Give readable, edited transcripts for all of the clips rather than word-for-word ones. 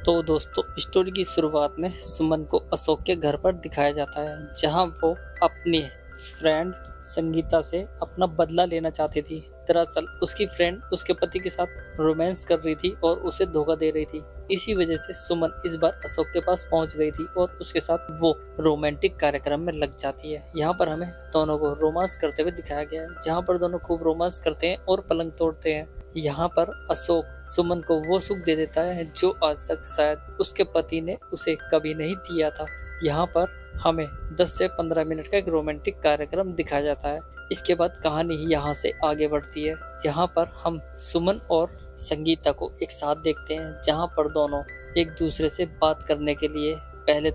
तो दोस्तों, स्टोरी की शुरुआत में सुमन को अशोक के घर पर दिखाया जाता है, जहां वो अपनी फ्रेंड संगीता से अपना बदला लेना चाहती थी। दरअसल उसकी फ्रेंड उसके पति के साथ रोमांस कर रही थी और उसे धोखा दे रही थी। इसी वजह से सुमन इस बार अशोक के पास पहुंच गई थी और उसके साथ वो रोमांटिक कार्यक्रम में लग जाती है। यहाँ पर हमें दोनों को रोमांस करते हुए दिखाया गया है, जहाँ पर दोनों खूब रोमांस करते हैं और पलंग तोड़ते हैं। यहाँ पर अशोक सुमन को वो सुख दे देता है जो आज तक शायद उसके पति ने उसे कभी नहीं दिया था। यहाँ पर हमें 10 से 15 मिनट का एक रोमांटिक कार्यक्रम दिखाया जाता है। इसके बाद कहानी यहाँ से आगे बढ़ती है। यहाँ पर हम सुमन और संगीता को एक साथ देखते हैं, जहाँ पर दोनों एक दूसरे से बात करने के लिए पहले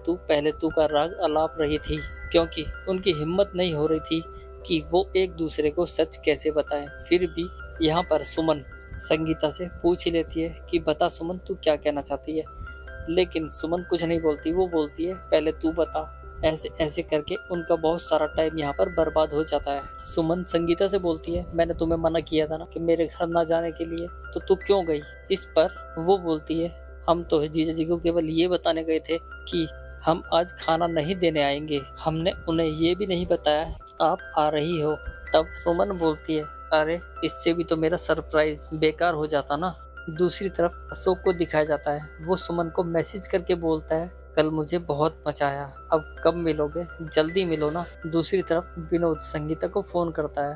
तू का राग अलाप रही थी, क्योंकि उनकी हिम्मत नहीं हो रही थी कि वो एक दूसरे को सच कैसे बताएं। फिर भी यहाँ पर सुमन संगीता से पूछ ही लेती है कि बता सुमन, तू क्या कहना चाहती है। लेकिन सुमन कुछ नहीं बोलती, वो बोलती है पहले तू बता। ऐसे ऐसे करके उनका बहुत सारा टाइम यहाँ पर बर्बाद हो जाता है। सुमन संगीता से बोलती है, मैंने तुम्हें मना किया था ना कि मेरे घर ना जाने के लिए, तो तू क्यों गई। इस पर वो बोलती है, हम तो जीजा जी को केवल ये बताने गए थे कि हम आज खाना नहीं देने आएंगे, हमने उन्हें ये भी नहीं बताया कि आप आ रही हो। तब सुमन बोलती है, अरे इससे भी तो मेरा सरप्राइज बेकार हो जाता ना। दूसरी तरफ अशोक को दिखाया जाता है, वो सुमन को मैसेज करके बोलता है, कल मुझे बहुत मजा आया, अब कब मिलोगे, जल्दी मिलो ना। दूसरी तरफ विनोद संगीता को फोन करता है,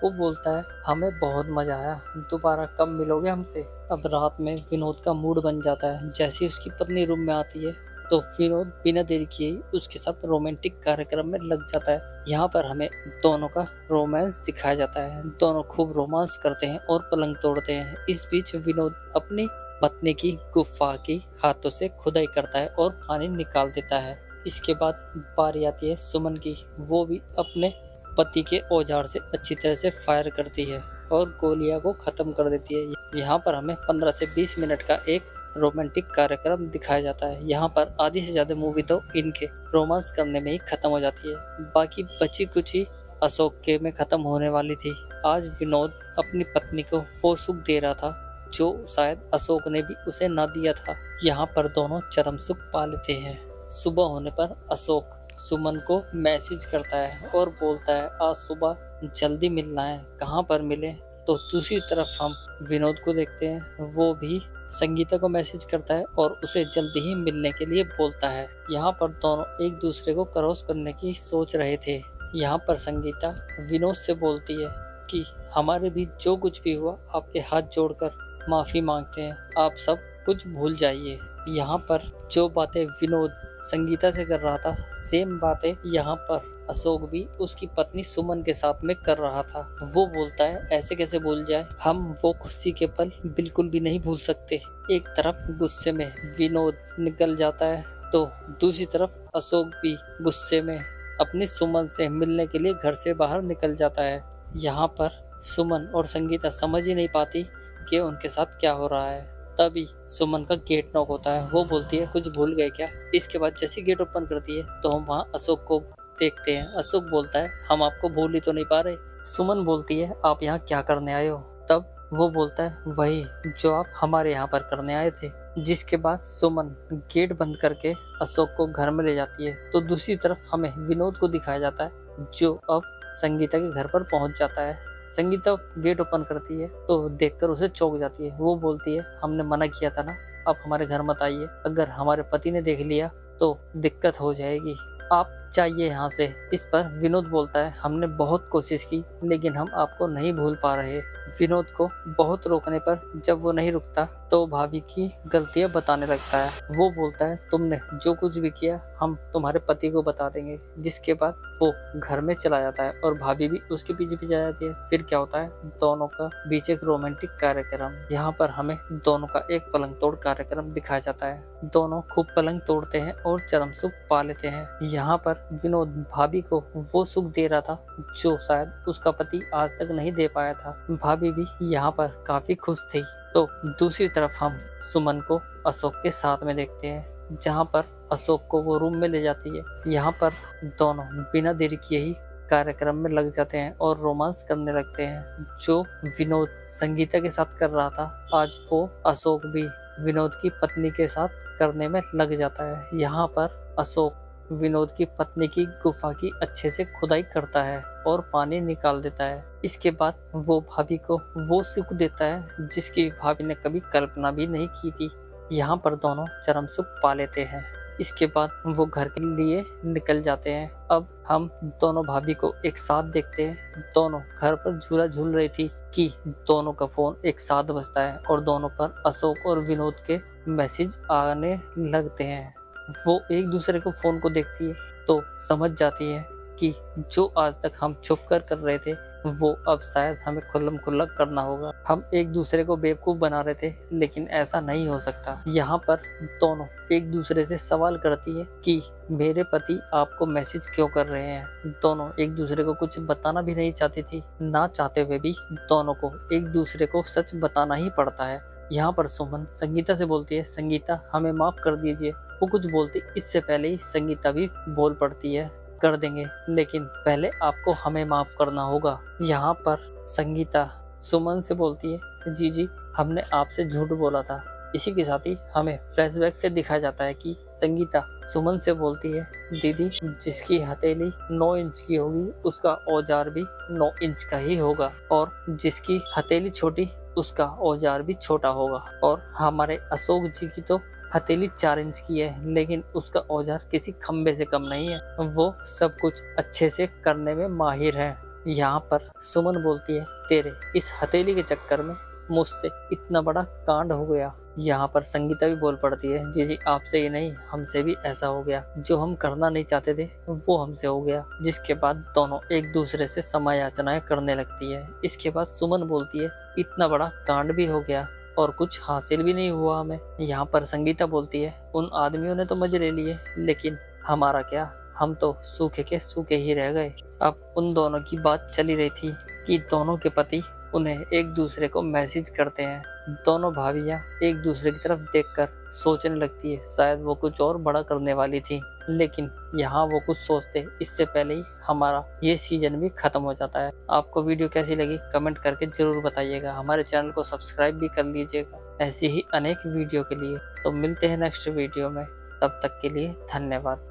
वो बोलता है, हमें बहुत मजा आया, दोबारा कब मिलोगे हमसे। अब रात में विनोद का मूड बन जाता है। जैसे उसकी पत्नी रूम में आती है तो विनोद बिना देरी किए उसके साथ रोमांटिक कार्यक्रम में लग जाता है। यहाँ पर हमें दोनों का रोमांस दिखाया जाता है। दोनों खूब रोमांस करते हैं और पलंग तोड़ते हैं। इस बीच विनोद अपनी पत्नी की गुफा की हाथों से खुदाई करता है और पानी निकाल देता है। इसके बाद बारी आती है सुमन की। वो भी अपने पति के औजार से अच्छी तरह से फायर करती है और गोलियां को खत्म कर देती है। यहाँ पर हमें 15 से 20 मिनट का एक रोमांटिक कार्यक्रम दिखाया जाता है। यहाँ पर आधी से ज्यादा मूवी तो इनके रोमांस करने में ही खत्म हो जाती है। बाकी बची कुछ ही अशोक के में खत्म होने वाली थी। आज विनोद अपनी पत्नी को वो सुख दे रहा था जो शायद अशोक ने भी उसे ना दिया था। यहाँ पर दोनों चरम सुख पा लेते हैं। सुबह होने पर अशोक सुमन को मैसेज करता है और बोलता है, आज सुबह जल्दी मिलना है, कहाँ पर मिले। तो दूसरी तरफ हम विनोद को देखते हैं, वो भी संगीता को मैसेज करता है और उसे जल्दी ही मिलने के लिए बोलता है। यहाँ पर दोनों एक दूसरे को क्रॉस करने की सोच रहे थे। यहाँ पर संगीता विनोद से बोलती है कि हमारे बीच जो कुछ भी हुआ, आपके हाथ जोड़कर माफी मांगते हैं, आप सब कुछ भूल जाइए। यहाँ पर जो बातें विनोद संगीता से कर रहा था, सेम बातें यहाँ पर अशोक भी उसकी पत्नी सुमन के साथ में कर रहा था। वो बोलता है, ऐसे कैसे भूल जाए, हम वो खुशी के पल बिल्कुल भी नहीं भूल सकते। एक तरफ गुस्से में विनोद निकल जाता है तो दूसरी तरफ अशोक भी गुस्से में अपनी सुमन से मिलने के लिए घर से बाहर निकल जाता है। यहाँ पर सुमन और संगीता समझ ही नहीं पाती कि उनके साथ क्या हो रहा है। तभी सुमन का गेट नॉक होता है। वो बोलती है, कुछ भूल गए क्या। इसके बाद जैसे गेट ओपन करती है तो हम वहाँ अशोक को देखते हैं। अशोक बोलता है, हम आपको भूल ही तो नहीं पा रहे। सुमन बोलती है, आप यहाँ क्या करने आए हो। तब वो बोलता है, वही जो आप हमारे यहाँ पर करने आए थे। जिसके बाद सुमन गेट बंद करके अशोक को घर में ले जाती है। तो दूसरी तरफ हमें विनोद को दिखाया जाता है, जो अब संगीता के घर पर पहुंच जाता है। संगीता गेट ओपन करती है तो देखकर उसे चौंक जाती है। वो बोलती है, हमने मना किया था ना, आप हमारे घर मत आइए, अगर हमारे पति ने देख लिया तो दिक्कत हो जाएगी, आप चाहिए यहाँ से। इस पर विनोद बोलता है, हमने बहुत कोशिश की लेकिन हम आपको नहीं भूल पा रहे। विनोद को बहुत रोकने पर जब वो नहीं रुकता तो भाभी की गलतियां बताने लगता है। वो बोलता है, तुमने जो कुछ भी किया हम तुम्हारे पति को बता देंगे। जिसके बाद वो घर में चला जाता है और भाभी भी उसके पीछे पीछे आ जाती है। फिर क्या होता है, दोनों का बीच एक रोमांटिक कार्यक्रम, यहाँ पर हमें दोनों का एक पलंग तोड़ कार्यक्रम दिखाया जाता है। दोनों खूब पलंग तोड़ते हैं और चरम सुख पा लेते हैं। यहाँ पर विनोद भाभी को वो सुख दे रहा था जो शायद उसका पति आज तक नहीं दे पाया था। भाभी भी यहाँ पर काफी खुश थी। तो दूसरी तरफ हम सुमन को अशोक के साथ में देखते हैं, जहाँ पर अशोक को वो रूम में ले जाती है। यहाँ पर दोनों बिना देरी किए ही कार्यक्रम में लग जाते हैं और रोमांस करने लगते हैं। जो विनोद संगीता के साथ कर रहा था, आज वो अशोक भी विनोद की पत्नी के साथ करने में लग जाता है। यहाँ पर अशोक विनोद की पत्नी की गुफा की अच्छे से खुदाई करता है और पानी निकाल देता है। इसके बाद वो भाभी को वो सुख देता है जिसकी भाभी ने कभी कल्पना भी नहीं की थी। यहाँ पर दोनों चरम सुख पा लेते हैं। इसके बाद वो घर के लिए निकल जाते हैं। अब हम दोनों भाभी को एक साथ देखते हैं। दोनों घर पर झूला झूल रही थी कि दोनों का फोन एक साथ बजता है और दोनों पर अशोक और विनोद के मैसेज आने लगते हैं। वो एक दूसरे को फोन को देखती है तो समझ जाती है कि जो आज तक हम छुप कर रहे थे वो अब शायद हमें खुल्लम खुल्ला करना होगा। हम एक दूसरे को बेवकूफ बना रहे थे लेकिन ऐसा नहीं हो सकता। यहाँ पर दोनों एक दूसरे से सवाल करती है कि मेरे पति आपको मैसेज क्यों कर रहे हैं। दोनों एक दूसरे को कुछ बताना भी नहीं चाहती थी, ना चाहते हुए भी दोनों को एक दूसरे को सच बताना ही पड़ता है। यहाँ पर सुमन संगीता से बोलती है, संगीता हमें माफ कर दीजिए। वो कुछ बोलती इससे पहले ही संगीता भी बोल पड़ती है, कर देंगे लेकिन पहले आपको हमें माफ करना होगा। यहाँ पर संगीता सुमन से बोलती है, जी हमने आपसे झूठ बोला था। इसी के साथ ही हमें फ्लैशबैक से दिखाया जाता है कि संगीता सुमन से बोलती है, दीदी जिसकी हथेली 9 इंच की होगी उसका औजार भी 9 इंच का ही होगा और जिसकी हथेली छोटी उसका औजार भी छोटा होगा। और हमारे अशोक जी की तो हथेली 4 इंच की है लेकिन उसका औजार किसी खंबे से कम नहीं है। वो सब कुछ अच्छे से करने में माहिर है। यहाँ पर सुमन बोलती है, तेरे इस हथेली के चक्कर में मुझसे इतना बड़ा कांड हो गया। यहाँ पर संगीता भी बोल पड़ती है, जी आपसे ही नहीं हमसे भी ऐसा हो गया। जो हम करना नहीं चाहते थे वो हमसे हो गया। जिसके बाद दोनों एक दूसरे से समायाचनाएं करने लगती है। इसके बाद सुमन बोलती है, इतना बड़ा कांड भी हो गया और कुछ हासिल भी नहीं हुआ हमें। यहाँ पर संगीता बोलती है, उन आदमियों ने तो मजे ले लिए लेकिन हमारा क्या, हम तो सूखे के सूखे ही रह गए। अब उन दोनों की बात चली रही थी कि दोनों के पति उन्हें एक दूसरे को मैसेज करते हैं। दोनों भाभियां एक दूसरे की तरफ देखकर सोचने लगती है शायद वो कुछ और बड़ा करने वाली थी, लेकिन यहाँ वो कुछ सोचते इससे पहले ही हमारा ये सीजन भी खत्म हो जाता है। आपको वीडियो कैसी लगी कमेंट करके जरूर बताइएगा। हमारे चैनल को सब्सक्राइब भी कर लीजिएगा ऐसी ही अनेक वीडियो के लिए। तो मिलते हैं नेक्स्ट वीडियो में, तब तक के लिए धन्यवाद।